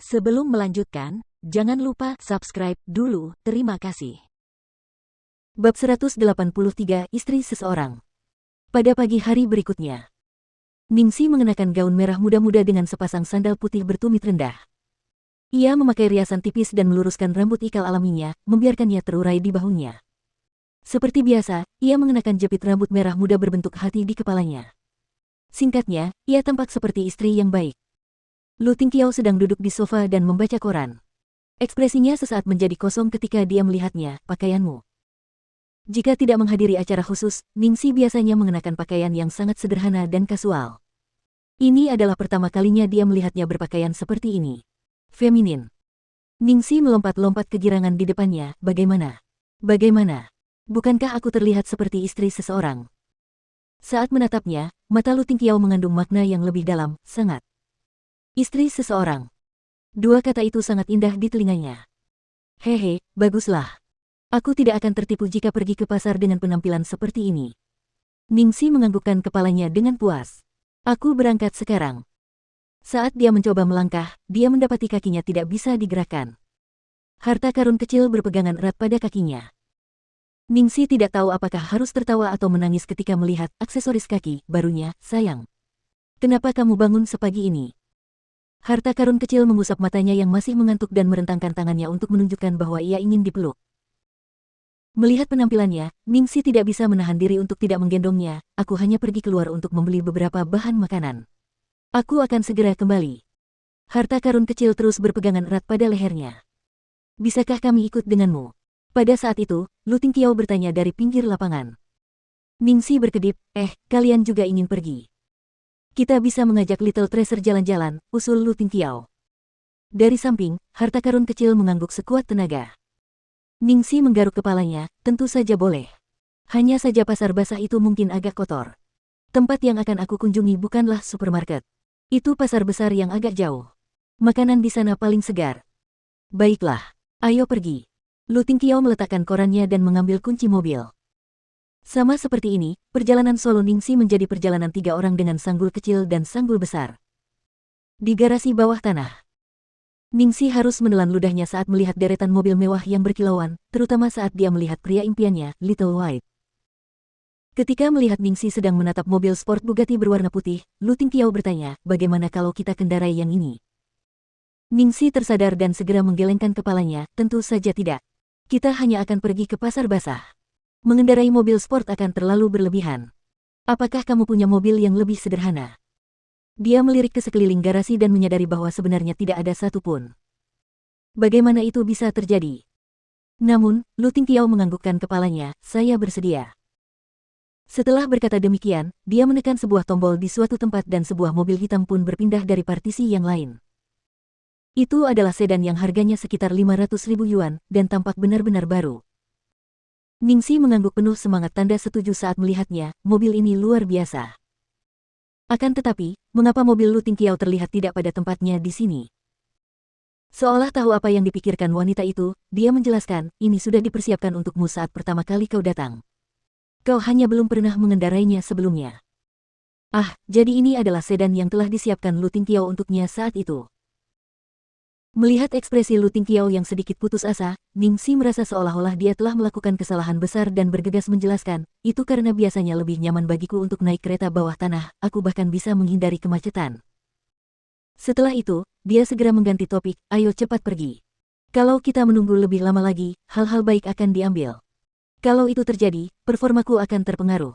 Sebelum melanjutkan, jangan lupa subscribe dulu, terima kasih. Bab 183 Istri Seseorang. Pada pagi hari berikutnya, Ningsi mengenakan gaun merah muda-muda dengan sepasang sandal putih bertumit rendah. Ia memakai riasan tipis dan meluruskan rambut ikal alaminya, membiarkannya terurai di bahunya. Seperti biasa, ia mengenakan jepit rambut merah muda berbentuk hati di kepalanya. Singkatnya, ia tampak seperti istri yang baik. Lu Tingqiao sedang duduk di sofa dan membaca koran. Ekspresinya sesaat menjadi kosong ketika dia melihatnya. Pakaianmu. Jika tidak menghadiri acara khusus, Ningsi biasanya mengenakan pakaian yang sangat sederhana dan kasual. Ini adalah pertama kalinya dia melihatnya berpakaian seperti ini. Feminin. Ningsi melompat-lompat kegirangan di depannya. Bagaimana? Bagaimana? Bukankah aku terlihat seperti istri seseorang? Saat menatapnya, mata Lu Tingqiao mengandung makna yang lebih dalam, sangat. Istri seseorang. Dua kata itu sangat indah di telinganya. Hehe, baguslah. Aku tidak akan tertipu jika pergi ke pasar dengan penampilan seperti ini. Ningsi menganggukkan kepalanya dengan puas. Aku berangkat sekarang. Saat dia mencoba melangkah, dia mendapati kakinya tidak bisa digerakkan. Harta karun kecil berpegangan erat pada kakinya. Ningsi tidak tahu apakah harus tertawa atau menangis ketika melihat aksesoris kaki barunya. Sayang. Kenapa kamu bangun sepagi ini? Harta karun kecil mengusap matanya yang masih mengantuk dan merentangkan tangannya untuk menunjukkan bahwa ia ingin dipeluk. Melihat penampilannya, Ningsi tidak bisa menahan diri untuk tidak menggendongnya. Aku hanya pergi keluar untuk membeli beberapa bahan makanan. Aku akan segera kembali. Harta karun kecil terus berpegangan erat pada lehernya. Bisakah kami ikut denganmu? Pada saat itu, Lu Tingqiao bertanya dari pinggir lapangan. Ningsi berkedip, kalian juga ingin pergi? Kita bisa mengajak Little Tracer jalan-jalan, usul Lu Tingqiao. Dari samping, harta karun kecil mengangguk sekuat tenaga. Ningsi menggaruk kepalanya, tentu saja boleh. Hanya saja pasar basah itu mungkin agak kotor. Tempat yang akan aku kunjungi bukanlah supermarket. Itu pasar besar yang agak jauh. Makanan di sana paling segar. Baiklah, ayo pergi. Lu Tingqiao meletakkan korannya dan mengambil kunci mobil. Sama seperti ini, perjalanan solo Ningsi menjadi perjalanan 3 orang dengan sanggul kecil dan sanggul besar. Di garasi bawah tanah, Ningsi harus menelan ludahnya saat melihat deretan mobil mewah yang berkilauan, terutama saat dia melihat pria impiannya, Little White. Ketika melihat Ningsi sedang menatap mobil sport Bugatti berwarna putih, Lu Tingqiao bertanya, bagaimana kalau kita kendarai yang ini? Ningsi tersadar dan segera menggelengkan kepalanya, tentu saja tidak. Kita hanya akan pergi ke pasar basah. Mengendarai mobil sport akan terlalu berlebihan. Apakah kamu punya mobil yang lebih sederhana? Dia melirik ke sekeliling garasi dan menyadari bahwa sebenarnya tidak ada satupun. Bagaimana itu bisa terjadi? Namun, Lu Tingqiao menganggukkan kepalanya, saya bersedia. Setelah berkata demikian, dia menekan sebuah tombol di suatu tempat dan sebuah mobil hitam pun berpindah dari partisi yang lain. Itu adalah sedan yang harganya sekitar 500.000 yuan, dan tampak benar-benar baru. Ningsi mengangguk penuh semangat tanda setuju saat melihatnya, mobil ini luar biasa. Akan tetapi, mengapa mobil Lu Tingqiao terlihat tidak pada tempatnya di sini? Seolah tahu apa yang dipikirkan wanita itu, dia menjelaskan, ini sudah dipersiapkan untukmu saat pertama kali kau datang. Kau hanya belum pernah mengendarainya sebelumnya. Jadi ini adalah sedan yang telah disiapkan Lu Tingqiao untuknya saat itu. Melihat ekspresi Lu Tingqiao yang sedikit putus asa, Ningsi merasa seolah-olah dia telah melakukan kesalahan besar dan bergegas menjelaskan, itu karena biasanya lebih nyaman bagiku untuk naik kereta bawah tanah, aku bahkan bisa menghindari kemacetan. Setelah itu, dia segera mengganti topik, ayo cepat pergi. Kalau kita menunggu lebih lama lagi, hal-hal baik akan diambil. Kalau itu terjadi, performaku akan terpengaruh.